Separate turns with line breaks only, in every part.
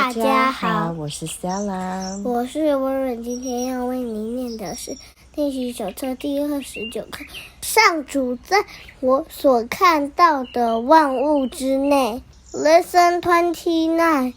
大家好，
我是 Stella，
我是温润。今天要为您念的是练习手册第29课。上主在我所看到的万物之内。Lesson 29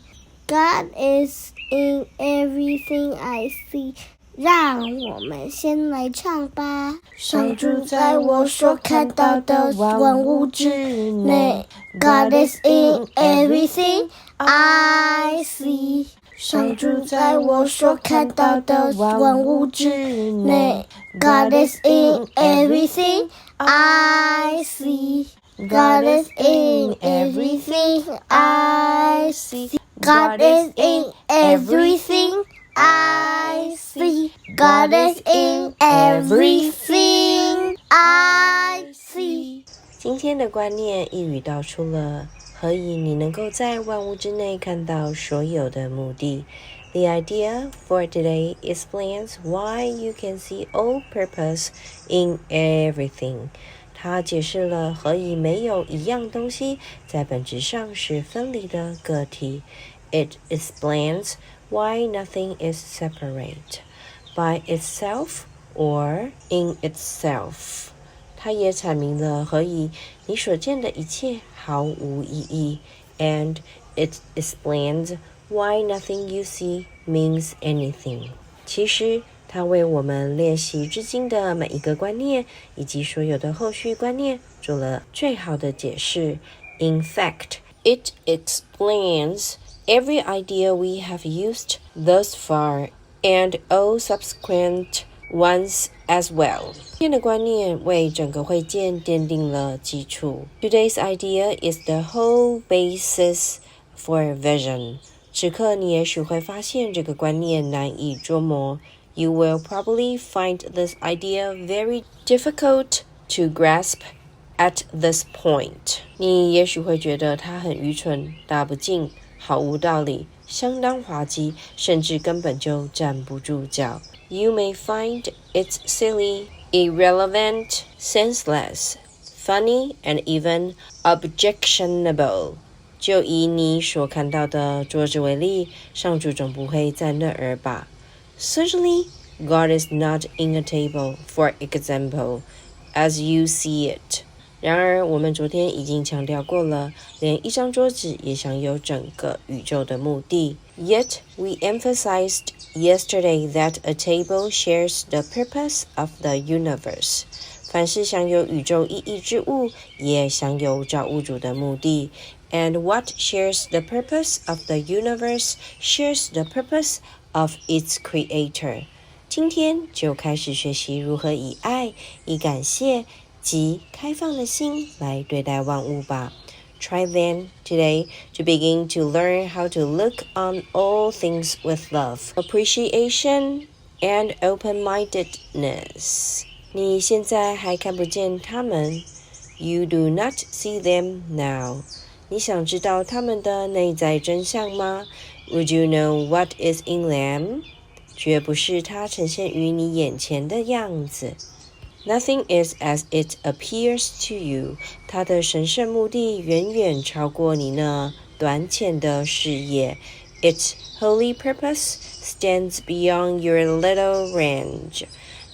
God is in everything I see。让我们先来唱吧。上主在我所看到的万物之内。God is in everything I see。上主在我所看到的万物之内。God is in everything I see。God is in everything I see。God is in everything I see. God is in everything I see.
今天的观念一语道出了何以你能够在万物之内看到所有的目的。The idea for today explains why you can see all purpose in everything. 它解释了何以没有一样东西在本质上是分离的个体。It explains why nothing is separate by itself or in itself. 它也阐明了何以你所见的一切毫无意义。And it explains why nothing you see means anything. 其实它为我们练习至今的每一个观念以及所有的后续观念做了最好的解释。In fact, it explains every idea we have used thus far and all subsequent ones as well. 今天的观念为整个慧见奠定了基础。Today's idea is the whole basis for vision. 此刻你也许会发现这个观念难以捉摸。You will probably find this idea very difficult to grasp at this point. 你也许会觉得它很愚蠢，大不敬，毫无道理，相当滑稽，甚至根本就站不住脚。You may find it silly, irrelevant, senseless, funny, and even objectionable. 就以你所看到的桌子为例，上主总不会在那儿吧。Certainly, God is not in a table, for example, as you see it. 然而，我们昨天已经强调过了，连一张桌子也享有整个宇宙的目的。Yet, we emphasized yesterday that a table shares the purpose of the universe. 凡是享有宇宙意义之物，也享有造物主的目的。And what shares the purpose of the universe shares the purpose of its creator. 今天就开始学习如何以爱、以感谢及开放的心来对待万物吧。Try then today to begin to learn how to look on all things with love, appreciation, and open-mindedness. 你现在还看不见他们 You do not see them now. 你想知道他们的内在真相吗 Would you know what is in them? 绝不是它呈现于你眼前的样子。Nothing is as it appears to you. 它的神圣目的远远超过你那短浅的视野。Its holy purpose stands beyond your little range.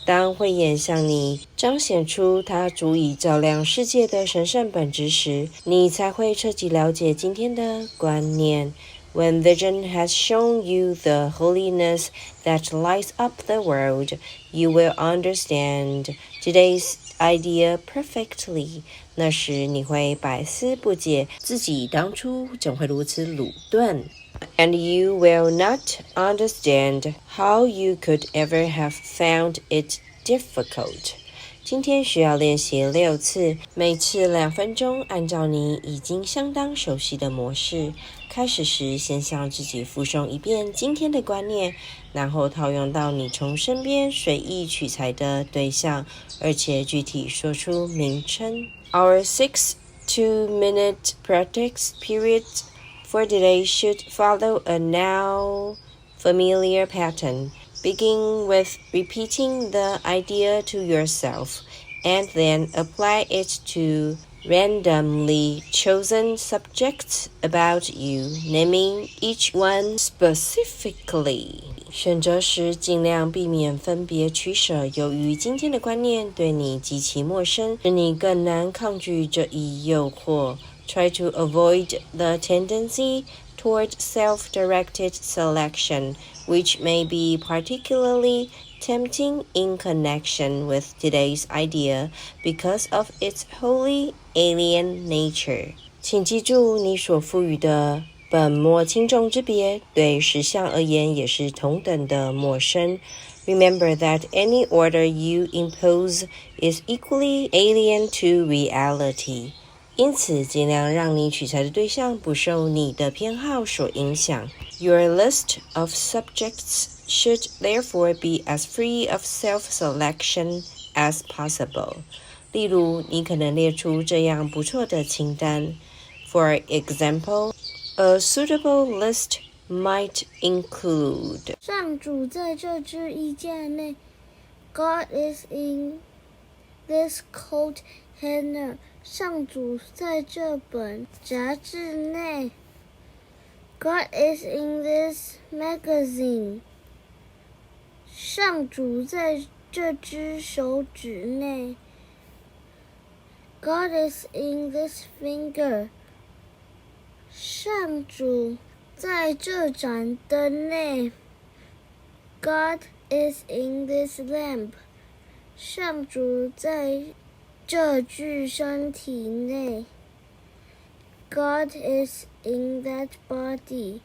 当慧眼向你彰显出它足以照亮世界的神圣本质时，你才会彻底了解今天的观念。When vision has shown you the holiness that lights up the world, you will understand today's idea perfectly. 那时你会百思不解，自己当初怎会如此鲁钝。And you will not understand how you could ever have found it difficult. 今天需要练习6次，每次2分钟，按照你已经相当熟悉的模式。开始时，先向自己复诵一遍今天的观念，然后套用到你从身边随意取材的对象，而且具体说出名称。Our 6 2-minute practice period for today should follow a now familiar pattern. Begin with repeating the idea to yourself, and then apply it to randomly chosen subjects about you, naming each one specifically. 选择时尽量避免分别取舍，由于今天的观念对你极其陌生，使你更难抗拒这一诱惑。Try to avoid the tendency toward self-directed selection, which may be particularly tempting in connection with today's idea because of its wholly alien nature. 请记住，你所赋予的本末轻重之别，对实相而言也是同等的陌生。Remember that any order you impose is equally alien to reality. 因此，尽量让你取材的对象不受你的偏好所影响。Your list of subjects should therefore be as free of self-selection as possible. 例如，你可能列出这样不错的清单。For example, a suitable list might include
上主在这只衣架内 God is in this coat hanger. 上主在这本杂志内 God is in this magazine. 上主在这只手指内 God is in this finger. 上主在这盏灯内 God is in this lamp. 上主在这具身体内 God is in that body.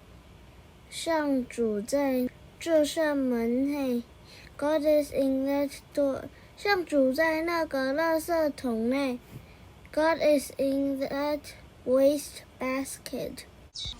上主在这扇门内 God is in that door. 上主在那个垃圾桶内 God is in that waste basket.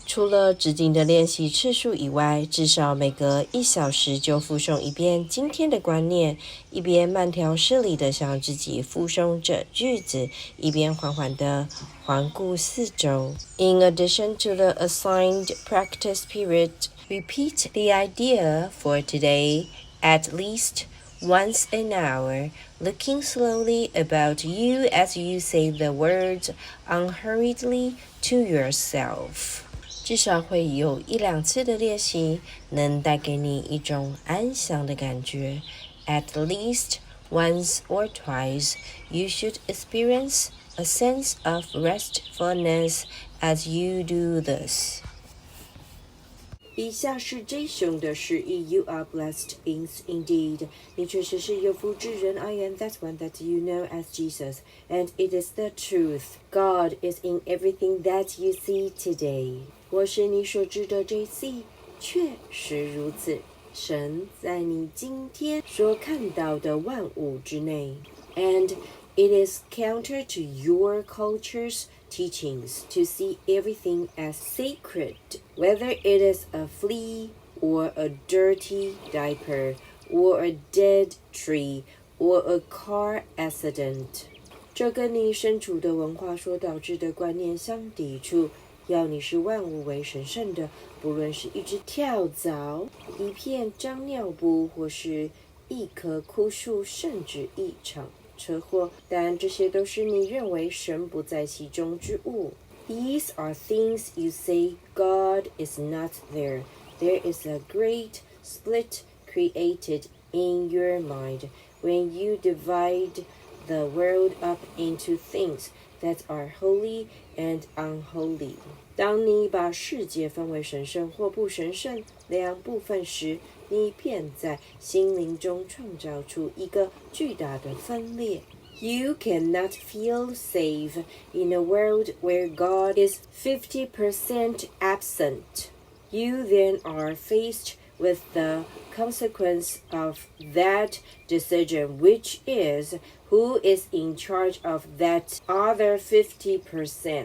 除了指定的练习次数以外，至少每隔1小时就复诵一遍今天的观念，一边慢条斯理地向自己复诵这句子，一边缓缓地环顾四周。In addition to the assigned practice period, repeat the idea for today at least once an hour, looking slowly about you as you say the words unhurriedly to yourself. 至少会有1-2次的练习，能带给你一种安详的感觉。At least once or twice, you should experience a sense of restfulness as you do this. 以下是 J 兄的释义 You are blessed beings indeed. 你确实是有福之人 I am that one that you know as Jesus. And it is the truth. God is in everything that you see today. 我是你所知的 JC, 确实如此。神在你今天所看到的万物之内。And it is counter to your culture's teachings to see everything as sacred, whether it is a flea or a dirty diaper or a dead tree or a car accident. 这跟你身处的文化所导致的观念相抵触，要你视万物为神圣的，不论是一只跳蚤、一片脏尿布，或是一棵枯树，甚至一场车祸，但这些都是你认为神不在其中之物。These are things you say God is not there. There is a great split created in your mind when you divide the world up into things that are holy and unholy. 当你把世界分为神圣或不神圣2部分时，你便在心灵中创造出一个巨大的分裂。You cannot feel safe in a world where God is 50% absent. You then are faced with the consequence of that decision, which is who is in charge of that other 50%.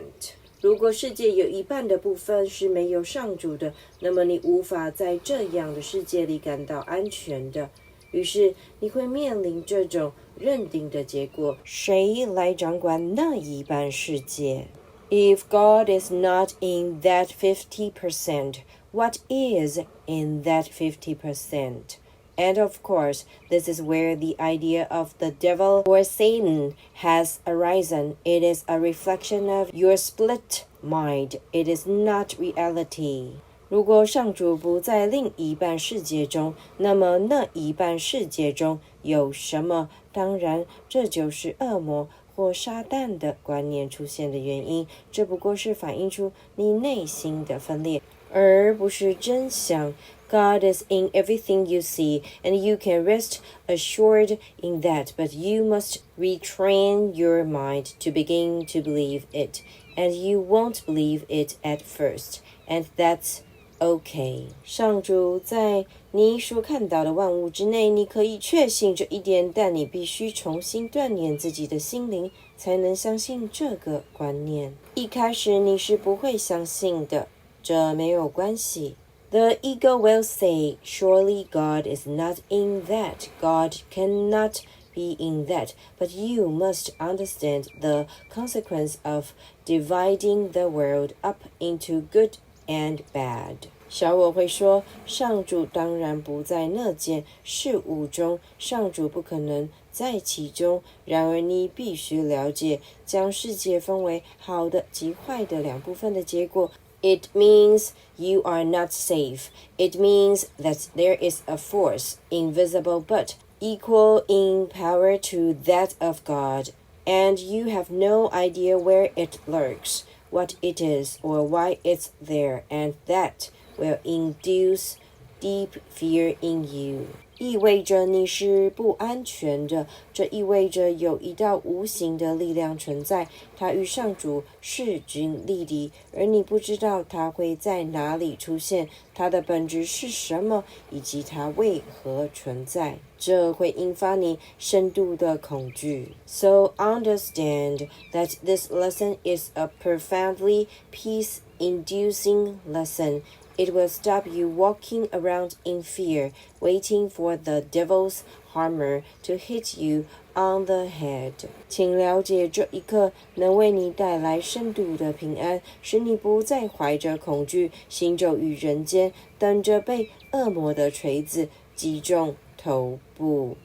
如果世界有一半的部分是没有上主的，那么你无法在这样的世界里感到安全的。于是你会面临这种认定的结果：谁来掌管那一半世界？ If God is not in that 50%, what is in that 50%? And of course, this is where the idea of the devil or Satan has arisen. It is a reflection of your split mind. It is not reality. 如果上主不在另一半世界中，那么那一半世界中有什么？当然，这就是恶魔或撒旦的观念出现的原因。这不过是反映出你内心的分裂，而不是真相。God is in everything you see, and you can rest assured in that, but you must retrain your mind to begin to believe it, and you won't believe it at first, and that's OK. 上主在你所看到的万物之内，你可以确信这一点，但你必须重新锻炼自己的心灵，才能相信这个观念。一开始你是不会相信的，这没有关系。The ego will say, surely God is not in that. God cannot be in that. But you must understand the consequence of dividing the world up into good and bad. 小我会说，上主当然不在那件事物中，上主不可能在其中。然而你必须了解，将世界分为好的及坏的两部分的结果。It means you are not safe. It means that there is a force, invisible but equal in power to that of God, and you have no idea where it lurks, what it is, or why it's there, and that will induce deep fear in you. 意味着你是不安全的，这意味着有一道无形的力量存在，它与上主势均力敌，而你不知道它会在哪里出现，它的本质是什么，以及它为何存在。这会引发你深度的恐惧。So understand that this lesson is a profoundly peace-inducing lesson.It will stop you walking around in fear, waiting for the devil's hammer to hit you on the head. 请了解这一刻能为你带来深度的平安，使你不再怀着恐惧行走于人间，等着被恶魔的锤子击中头部。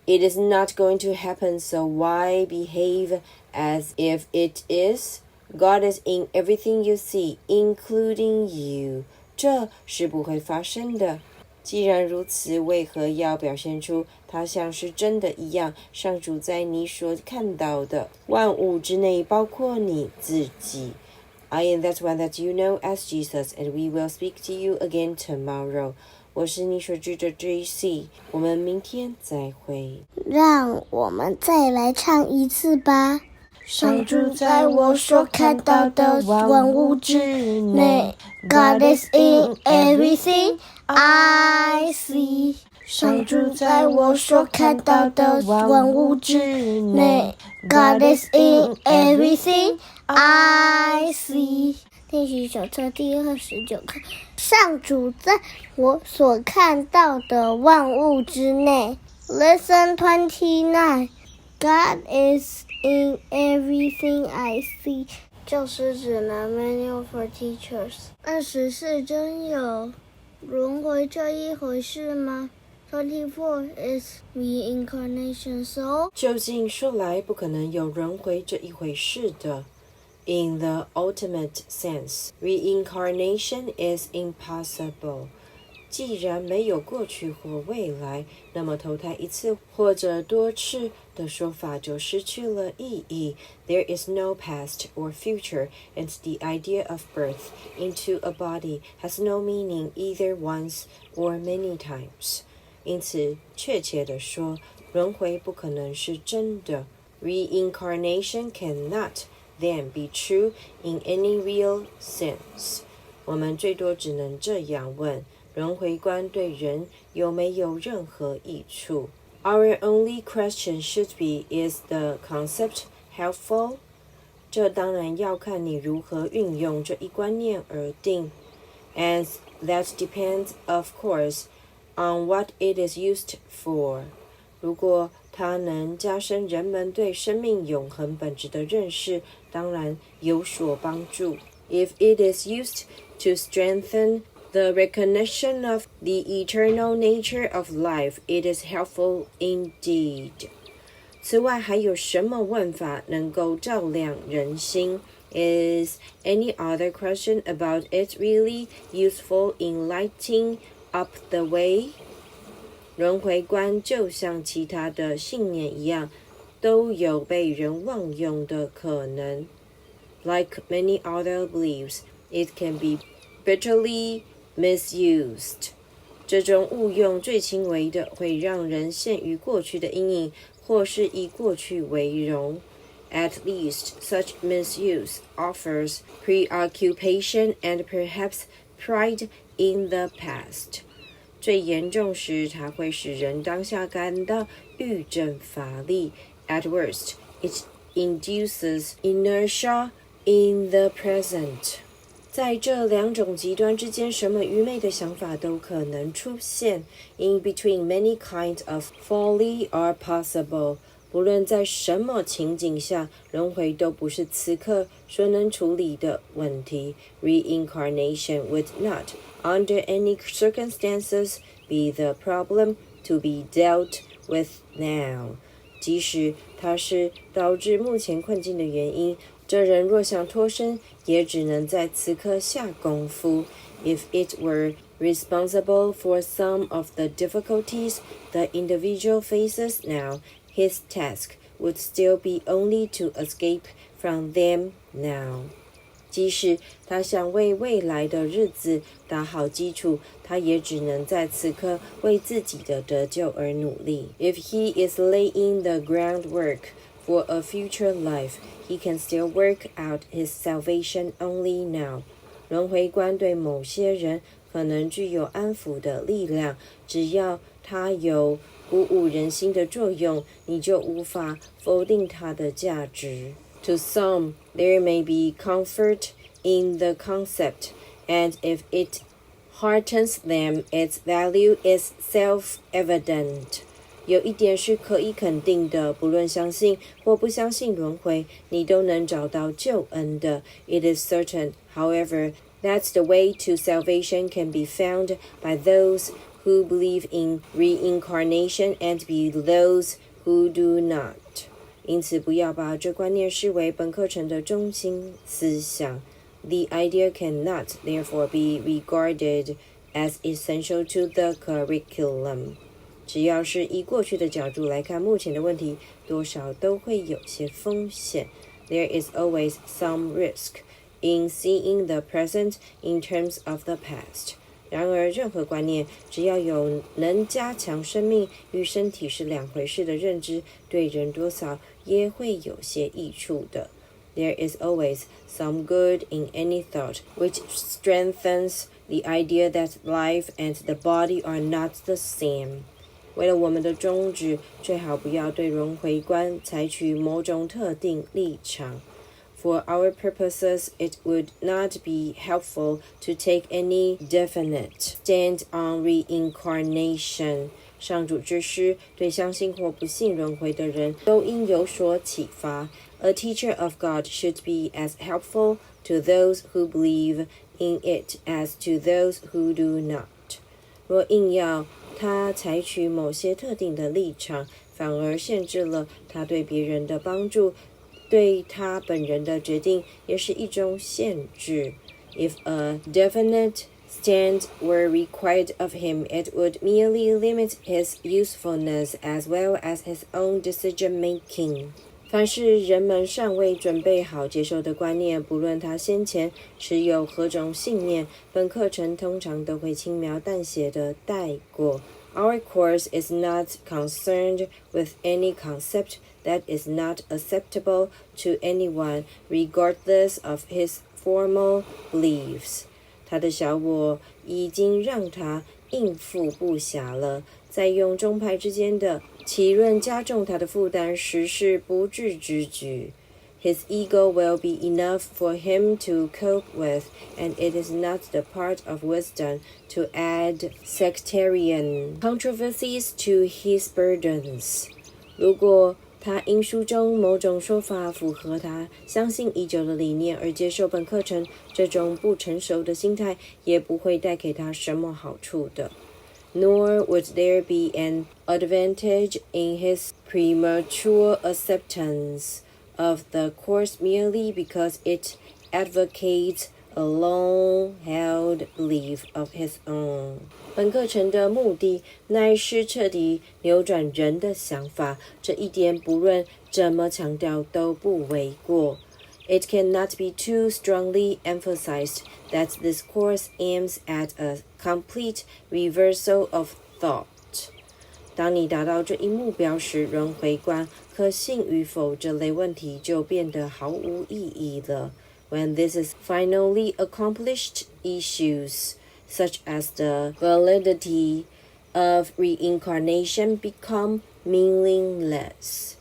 It is not going to happen, so why behave as if it is? God is in everything you see, including you.这是不会发生的。既然如此，为何要表现出它像是真的一样？上主在你所看到的万物之内，包括你自己。I am that one that you know as Jesus, and we will speak to you again tomorrow. 我是你所知的 JC， 我们明天再会。
让我们再来唱一次吧。上主在我所看到的万物之内 God is in everything I see 上主在我所看到的万物之内 God is in everything I see 练习手册第29课上主在我所看到的万物之内 Lesson 29 God is in everything I see 教师指南 Manual for Teachers 24真有轮回这一回事吗 24 is reincarnation so
究竟说来不可能有轮回这一回事的 In the ultimate sense, reincarnation is impossible. 既然没有过去或未来，那么投胎一次或者多次的说法就失去了意义。There is no past or future, and the idea of birth into a body has no meaning either once or many times. 因此，确切地说，轮回不可能是真的。Reincarnation cannot then be true in any real sense. 我们最多只能这样问。轮回观对人有没有任何益处 Our only question should be, is the concept helpful? 这当然要看你如何运用这一观念而定 And that depends, of course, on what it is used for. 如果它能加深人们对生命永恒本质的认识，当然有所帮助 If it is used to strengthen the recognition of the eternal nature of life, it is helpful indeed. 此外，还有什么问法能够照亮人心？ Is any other question about it really useful in lighting up the way? 轮回观就像其他的信念一样，都有被人妄用的可能。Like many other beliefs, it can be bitterly misused. 这种误用最轻微的，会让人陷于过去的阴影，或是以过去为荣。At least such misuse offers preoccupation and perhaps pride in the past. 最严重时，它会使人当下感到欲振乏力。At worst, it induces inertia in the present. 在这两种极端之间，什么愚昧的想法都可能出现。In between, many kinds of folly are possible. 不论在什么情景下，轮回都不是此刻所能处理的问题。Reincarnation would not, under any circumstances, be the problem to be dealt with now. 即使它是导致目前困境的原因，这人若想脱身，也只能在此刻下功夫。If it were responsible for some of the difficulties the individual faces now, his task would still be only to escape from them now. 即使他想为未来的日子打好基础，他也只能在此刻为自己的得救而努力。If he is laying the groundwork for a future life, he can still work out his salvation only now. 轮回观对某些人可能具有安抚的力量，只要它有鼓舞人心的作用，你就无法否定它的价值。To some, there may be comfort in the concept, and if it heartens them, its value is self-evident. 有一点是可以肯定的，不论相信或不相信轮回，你都能找到救恩的。It is certain, however, that the way to salvation can be found by those who believe in reincarnation and by those who do not. 因此，不要把这观念视为本课程的中心思想。The idea cannot, therefore, be regarded as essential to the curriculum. 只要是以过去的角度来看目前的问题，多少都会有些风险。There is always some risk in seeing the present in terms of the past. 然而，任何观念只要有能加强生命与身体是两回事的认知，对人多少也会有些益处的。There is always some good in any thought, which strengthens the idea that life and the body are not the same. 为了我们的宗旨，最好不要对轮回观采取某种特定立场。For our purposes, it would not be helpful to take any definite stand on reincarnation. 上主之师对相信或不信轮回的人都应有所启发。A teacher of God should be as helpful to those who believe in it as to those who do not. 若硬要他采取某些特定的立场，反而限制了他对别人的帮助，对他本人的决定也是一种限制。If a definite stand were required of him, it would merely limit his usefulness as well as his own decision-making. 凡是人们尚未准备好接受的观念，不论他先前持有何种信念，本课程通常都会轻描淡写地带过。Our course is not concerned with any concept that is not acceptable to anyone, regardless of his formal beliefs. 他的小我已经让他应付不暇了，在用宗派之间的歧论加重他的负担，实是不智之举。His ego will be enough for him to cope with, and it is not the part of wisdom to add sectarian controversies to his burdens. 如果他因书中某种说法符合他相信已久的理念而接受本课程，这种不成熟的心态也不会带给他什么好处的。Nor would there be an advantage in his premature acceptance of the course merely because it advocates a long-held belief of his own. 本课程的目的乃是彻底扭转人的想法，这一点不论怎么强调都不为过。It cannot be too strongly emphasized that this course aims at a complete reversal of thought. 当你达到这一目标时，轮回观、可信与否这类问题就变得毫无意义了。When this is finally accomplished, issues such as the validity of reincarnation become meaningless.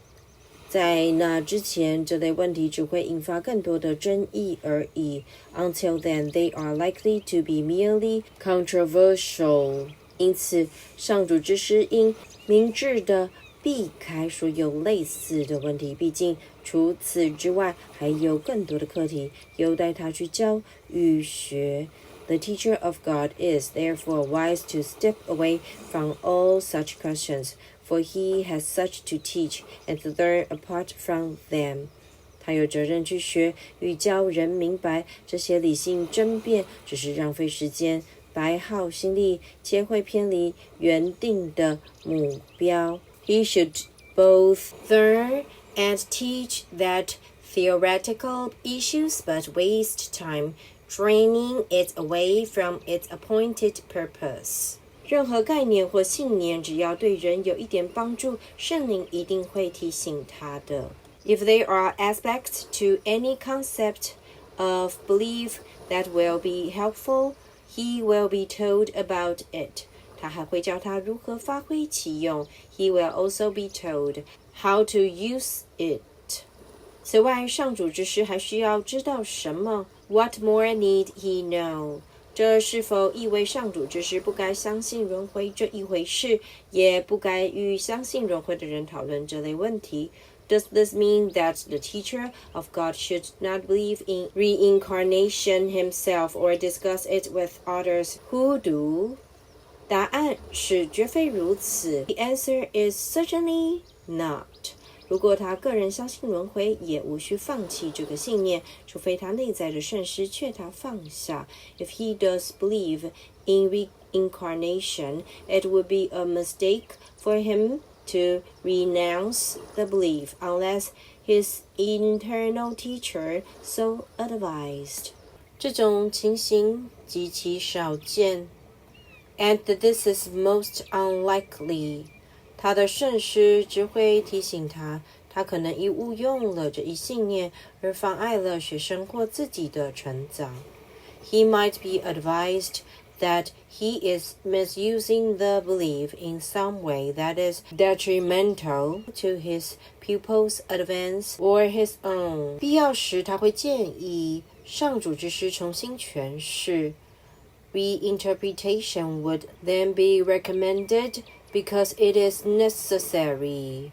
在那之前，这类问题只会引发更多的争议而已。Until then, they are likely to be merely controversial. 因此，上主之师应明智地避开所有类似的问题，毕竟除此之外，还有更多的课题有待他去教与学。The teacher of God is therefore wise to step away from all such questions, for he has such to teach and to learn apart from them. 他有责任去学与教人明白，这些理性争辩只是浪费时间，白耗心力，且会偏离原定的目标。He should both learn and teach that theoretical issues, but waste time draining it away from its appointed purpose. 任何概念或信念，只要对人有一点帮助，圣灵一定会提醒他的。If there are aspects to any concept of belief that will be helpful, he will be told about it. 他还会教他如何发挥其用。He will also be told how to use it. 此外，上主之师还需要知道什么 ？What more need he know? 这是否意味上主之师不该相信轮回这一回事，也不该与相信轮回的人讨论这类问题？Does this mean that the teacher of God should not believe in reincarnation himself or discuss it with others who do? 答案是绝非如此。The answer is certainly not. 如果他个人相信轮回，也无需放弃这个信念，除非他内在的圣师劝他放下。If he does believe in reincarnation, it would be a mistake for him to renounce the belief unless his internal teacher so advised. 这种情形极其少见 ，and this is most unlikely. 他的圣师只会提醒他，他可能已误用了这一信念，而妨碍了学生或自己的成长。He might be advised that he is misusing the belief in some way that is detrimental to his pupil's advance or his own. 必要时，他会建议上主之师重新诠释。Reinterpretation would then be recommended because it is necessary.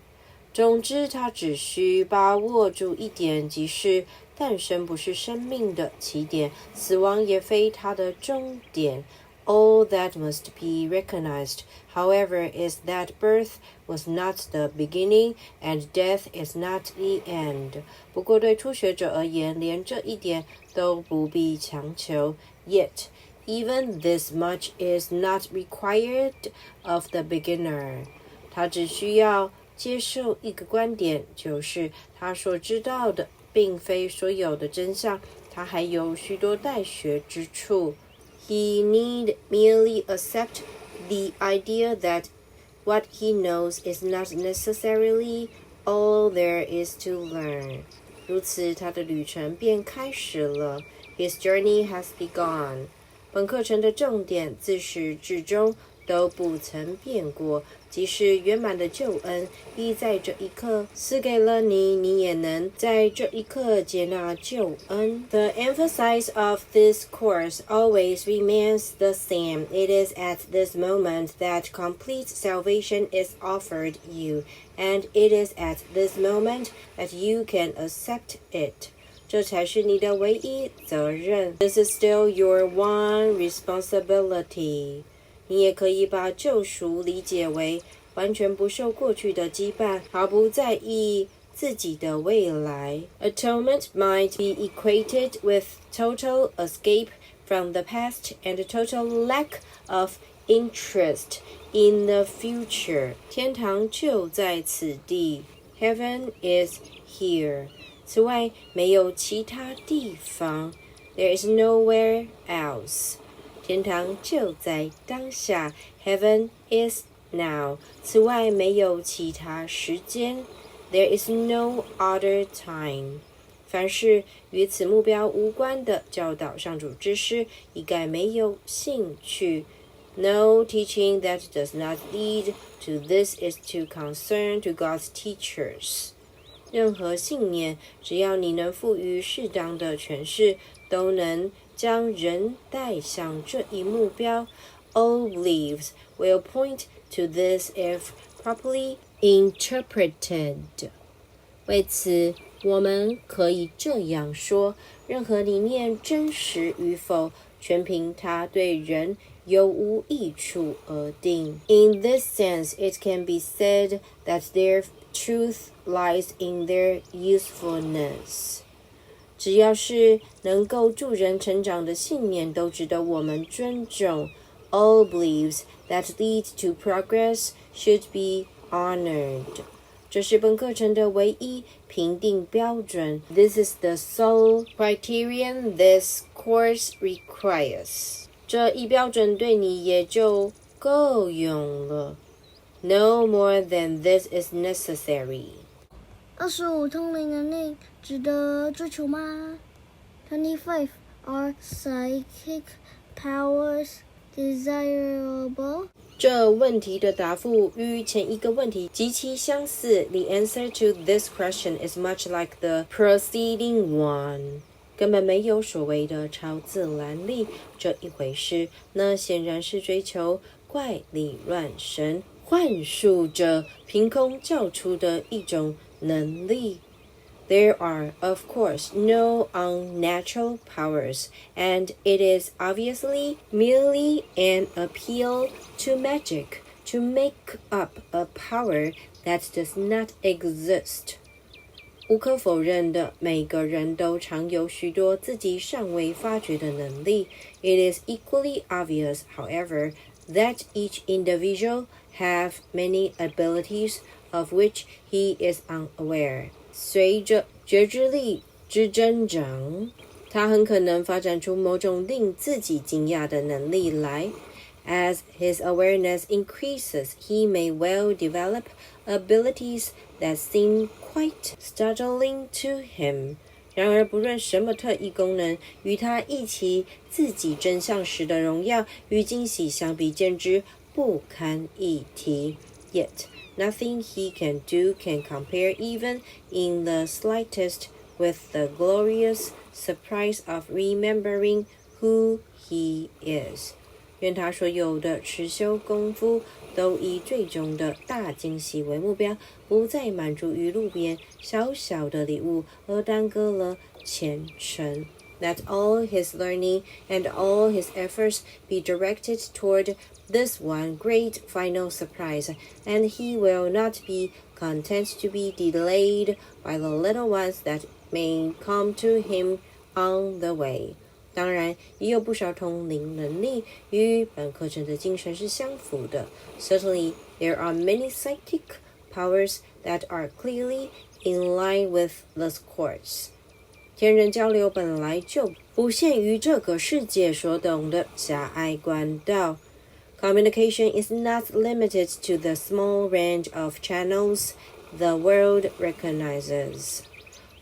总之，他只需把握住一点，即是诞生不是生命的起点，死亡也非它的终点。All that must be recognized, however, is that birth was not the beginning and death is not the end. 不过对初学者而言，连这一点都不必强求。Yet, even this much is not required of the beginner. 他只需要接受一个观点，就是他所知道的并非所有的真相，他还有许多待学之处。He need merely accept the idea that what he knows is not necessarily all there is to learn. 如此，他的旅程便开始了。His journey has begun. 本课程的重点自始至终都不曾变过，即使圆满的救恩已在这一刻赐给了你，你也能在这一刻接纳救恩。The emphasis of this course always remains the same. It is at this moment that complete salvation is offered you, and it is at this moment that you can accept it. 这才是你的唯一责任。This is still your one responsibility. 你也可以把救赎理解为完全不受过去的羁绊，毫不在意自己的未来。Atonement might be equated with total escape from the past and a total lack of interest in the future. 天堂就在此地。Heaven is here. 此外，没有其他地方。There is nowhere else. 天堂就在当下。Heaven is now. 此外，没有其他时间。There is no other time. 凡是与此目标无关的教导上主之师，一概没有兴趣。No teaching that does not lead to this is to concern to God's teachers. 任何信念，只要你能赋予适当的诠释，都能将人带向这一目标。All beliefs will point to this if properly interpreted. 为此，我们可以这样说：任何理念真实与否，全凭它对人有无益处而定。In this sense, it can be said that their truth lies in their usefulness. 只要是能够助人成长的信念，都值得我们尊重。All beliefs that lead to progress should be honored. 这是本课程的唯一评定标准。This is the sole criterion this course requires. 这一标准对你也就够用了。No more than this is necessary.
25通灵能力值得追求吗？ 25 Are psychic powers desirable?
这问题的答复与前一个问题极其相似。The answer to this question is much like the preceding one. 根本没有所谓的超自然力这一回事，那显然是追求怪力乱神、幻术者凭空叫出的一种能力。There are, of course, no unnatural powers, and it is obviously merely an appeal to magic to make up a power that does not exist. 无可否认的，每个人都常有许多自己尚未发掘的能力。It is equally obvious, however, that each individual have many abilities of which he is unaware. 随着觉知力之增长，他很可能发展出某种令自己惊讶的能力来。As his awareness increases, he may well develop abilities that seem quite startling to him. 然而，不论什么特异功能，与他一起自己真相时的荣耀与惊喜相比，简直不堪一提。Yet, nothing he can do can compare even in the slightest with the glorious surprise of remembering who he is. 愿他所有的持修功夫都以最终的大惊喜为目标，不再满足于路边小小的礼物而耽搁了虔诚。That all his learning and all his efforts be directed toward this one great final surprise, and he will not be content to be delayed by the little ones that may come to him on the way. 当然，也有不少通灵能力与本课程的精神是相符的。Certainly, there are many psychic powers that are clearly in line with this course. 天人交流本来就不限于这个世界所懂的狭隘管道。Communication is not limited to the small range of channels the world recognizes.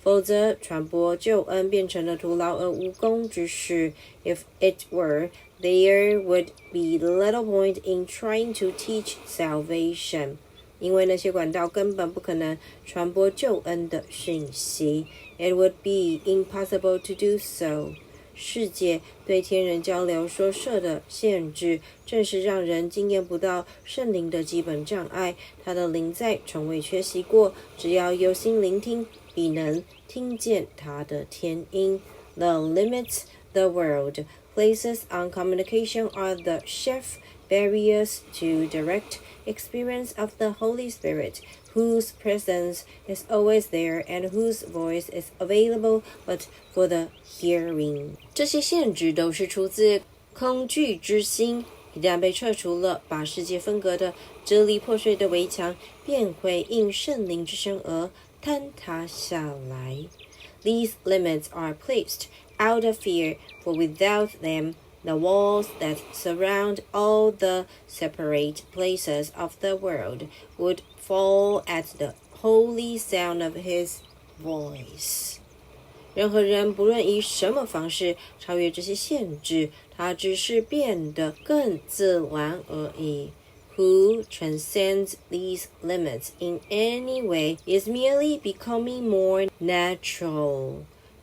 否则，传播救恩变成了徒劳而无功之事。If it were, there would be little point in trying to teach salvation. 因为那些管道根本不可能传播救恩的讯息。It would be impossible to do so. 世界对天人交流所设的限制，正是让人经验不到圣灵的基本障碍。他的灵在从未缺席过，只要有心聆听，必能听见他的天音。The limits the world places on communication are the chief barriers to direct experience of the Holy Spirit, whose presence is always there and whose voice is available but for the hearing. 这些限制都是出自恐惧之心，一旦被撤除了，把世界分隔的支离破碎的围墙便会因圣灵之声而坍塌下来。These limits are placed out of fear, for without them, the walls that surround all the separate places of the world would fall at the holy sound of his voice. 任何人不论以什么方式超越这些限制，他只是变得更自然而已。Who transcends these limits in any way is merely becoming more natural.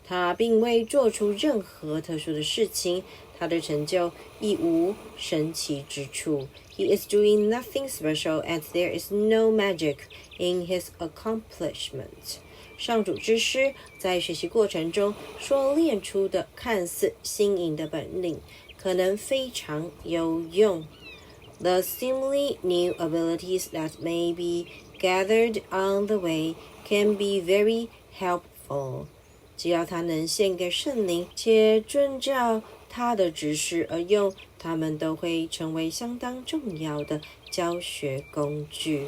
他并未做出任何特殊的事情，他的成就亦无神奇之处。He is doing nothing special and there is no magic in his accomplishment. 上主之师在学习过程中所练出的看似新颖的本领，可能非常有用。The seemingly new abilities that may be gathered on the way can be very helpful. 只要他能献给圣灵，且遵照他的指示而用，他们都会成为相当重要的教学工具。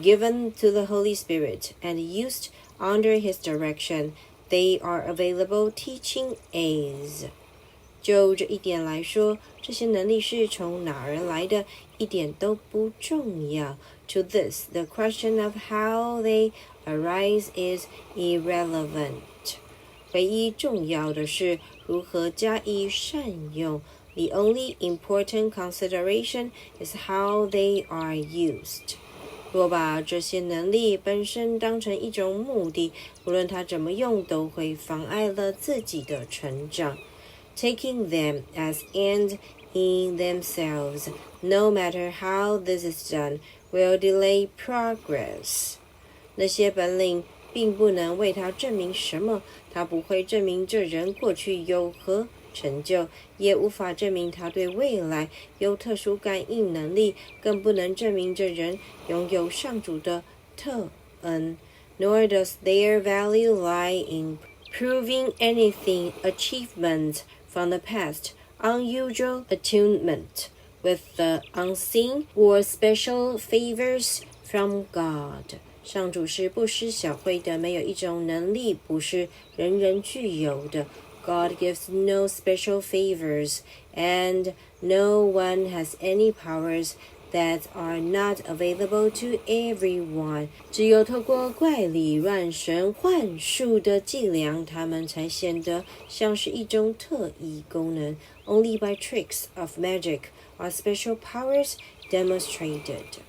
Given to the Holy Spirit and used under his direction, they are available teaching aids. 就这一点来说，这些能力是从哪儿来的，一点都不重要。To this, the question of how they arise is irrelevant. 唯一重要的是如何加以善用。The only important consideration is how they are used. 若把这些能力本身当成一种目的，无论它怎么用，都会妨碍了自己的成长。Taking them as end in themselves, no matter how this is done, will delay progress. 那些本领并不能为他证明什么，他不会证明这人过去有何成就，也无法证明他对未来有特殊感应能力，更不能证明这人拥有上主的特恩。Nor does their value lie in proving anything achievement from the past, unusual attunement with the unseen or special favors from God. 上主是不施小惠的，没有一种能力不是人人具有的。God gives no special favors, and no one has any powers that are not available to everyone. 只有透过怪力乱神幻术的伎俩，他们才显得像是一种特异功能。Only by tricks of magic are special powers demonstrated.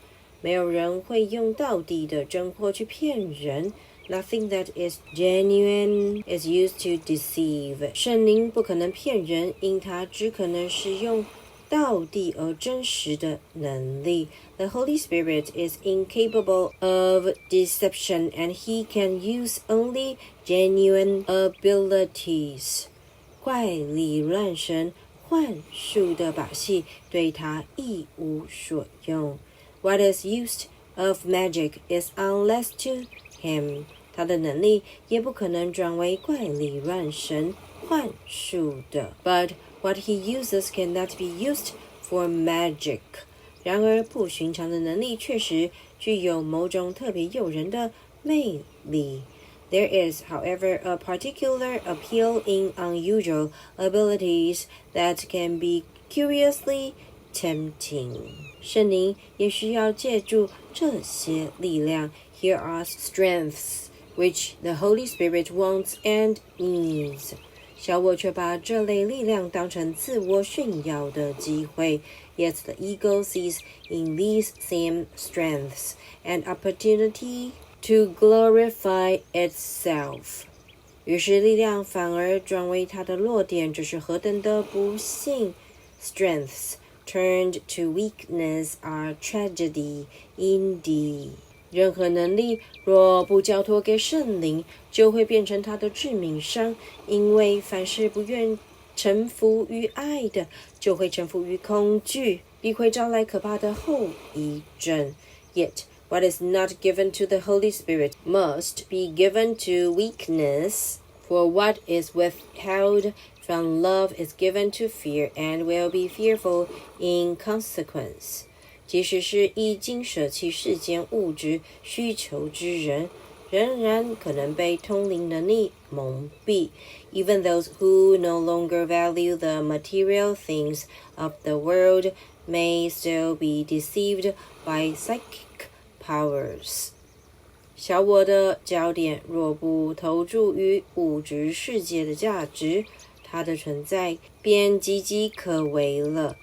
没有人会用道地的真货去骗人。Nothing that is genuine is used to deceive. 圣灵不可能骗人，因它只可能使用道地而真实的能力。The Holy Spirit is incapable of deception, and he can use only genuine abilities. 怪力乱神幻术的把戏对他一无所用。What is used of magic is unless to him. 他的能力也不可能转为怪力乱神幻术的。But what he uses cannot be used for magic. 然而不寻常的能力确实具有某种特别诱人的魅力。There is, however, a particular appeal in unusual abilities that can be curiously tempting. 圣灵也需要借助这些力量。Here are strengths which the Holy Spirit wants and needs. 小我却把这类力量当成自我炫耀的机会。Yet the ego sees in these same strengths an opportunity to glorify itself. 于是力量反而转为它的弱点，这是何等的不幸！ Strengths turned to weakness are tragedy indeed. 任何能力若不交托给圣灵，就会变成他的致命伤，因为凡是不愿臣服于爱的，就会臣服于恐惧，必会招来可怕的后遗症。Yet, what is not given to the Holy Spirit must be given to weakness, for what is withheld from love is given to fear and will be fearful in consequence. 即使是已经舍弃世间物质需求之人，仍然可能被通灵能力蒙蔽。Even those who no longer value the material things of the world may still be deceived by psychic powers. 小我的焦点若不投注于物质世界的价值，它的存在便岌岌可危了。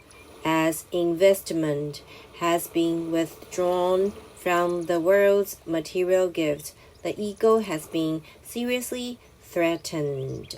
As investment has been withdrawn from the world's material gifts, the ego has been seriously threatened.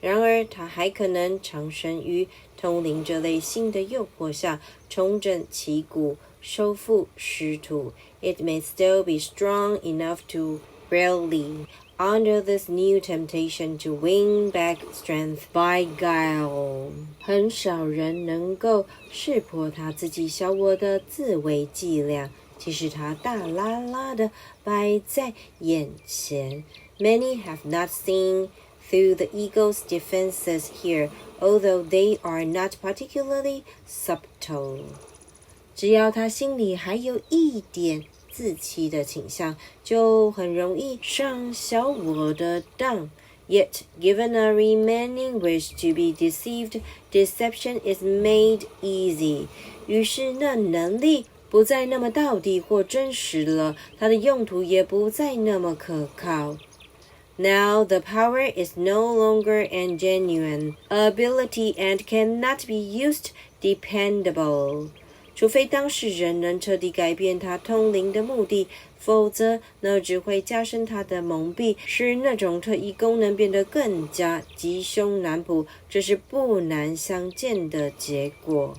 然而，它还可能藏身于通灵这类新的诱惑下，重整旗鼓，收复失土。It may still be strong enough to rally under this new temptation to win back strength by guile. 很少人能够识破他自己小我的自卫伎俩，即使它大喇喇地摆在眼前。Many have not seen through the ego's defenses here, although they are not particularly subtle. 只要他心里还有一点自欺的倾向，就很容易上小我的当。Yet, given a remaining wish to be deceived, deception is made easy. 于是那能力不再那么道地或真实了，它的用途也不再那么可靠。Now the power is no longer a genuine ability and cannot be used dependable. 除非当事人能彻底改变他通灵的目的，否则那只会加深他的蒙蔽，使那种特异功能变得更加吉凶难卜，这是不难相见的结果。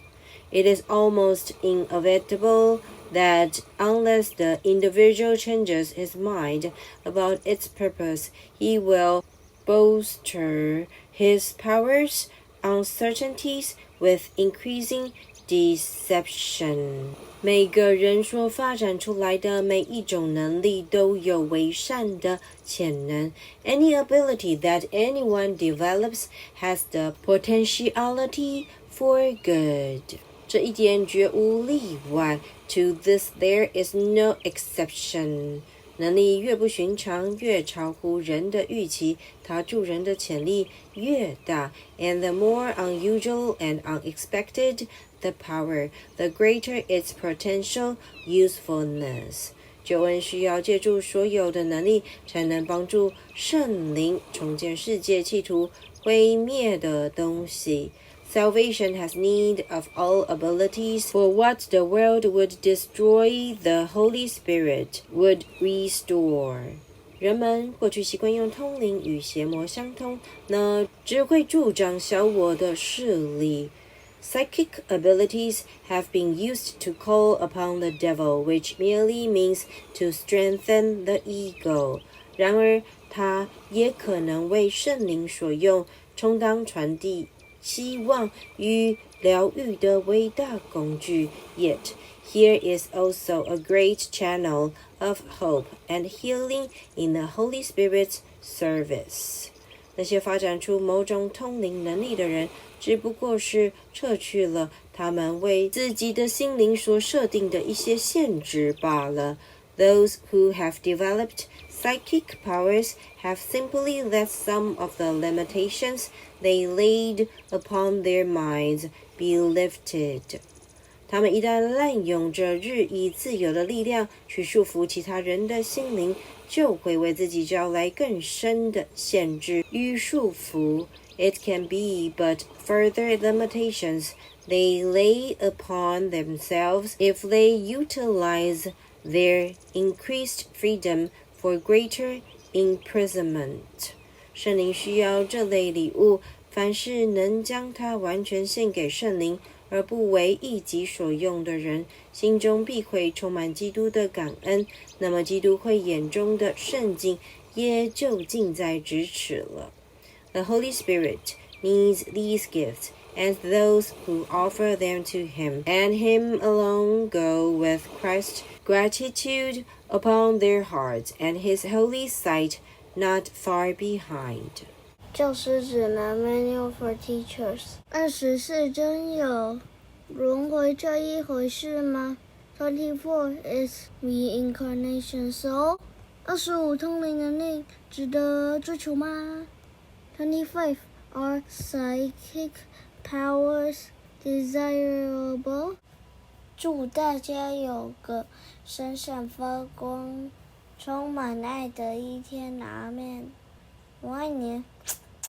It is almost inevitable that unless the individual changes his mind about its purpose, he will bolster his powers, uncertainties with increasing deception. 每个人所发展出来的每一种能力都有为善的潜能。Any ability that anyone develops has the potentiality for good. 这一点绝无例外。To this there is no exception. 能力越不寻常，越超乎人的预期，它助人的潜力越大。And the more unusual and unexpected the power, the greater its potential usefulness. 救恩需要借助所有的能力，才能帮助圣灵重建世界企图毁灭的东西。Salvation has need of all abilities, for what the world would destroy, the Holy Spirit would restore. 人们过去习惯用通灵与邪魔相通，那只会助长小我的势力。Psychic abilities have been used to call upon the devil, which merely means to strengthen the ego. 然而，它也可能为圣灵所用，充当传递希望与疗愈的伟大工具。Yet, here is also a great channel of hope and healing in the Holy Spirit's service. 那些发展出某种通灵能力的人，只不过是撤去了他们为自己的心灵所设定的一些限制罢了。Those who have developed psychic powers have simply let some of the limitations they laid upon their minds be lifted. 他们一旦滥用这日益自由的力量去束缚其他人的心灵，就会为自己招来更深的限制与束缚。it can be but further limitations they lay upon themselves if they utilize their increased freedom for greater imprisonment. 圣灵需要这类礼物，凡是能将它完全献给圣灵而不为一己所用的人，心中必会充满基督的感恩，那么基督会眼中的圣境也就近在咫尺了。The Holy Spirit needs these gifts, and those who offer them to Him, and Him alone go with Christ's gratitude upon their hearts, and His holy sight not far behind.
教师指南 Manual for Teachers 24真有轮回这一回事吗？ 24 is reincarnation so 25通灵能力值得追求吗？ 25 are psychic powers desirable? 祝大家有个闪闪发光充满爱的一天，阿们。我爱你。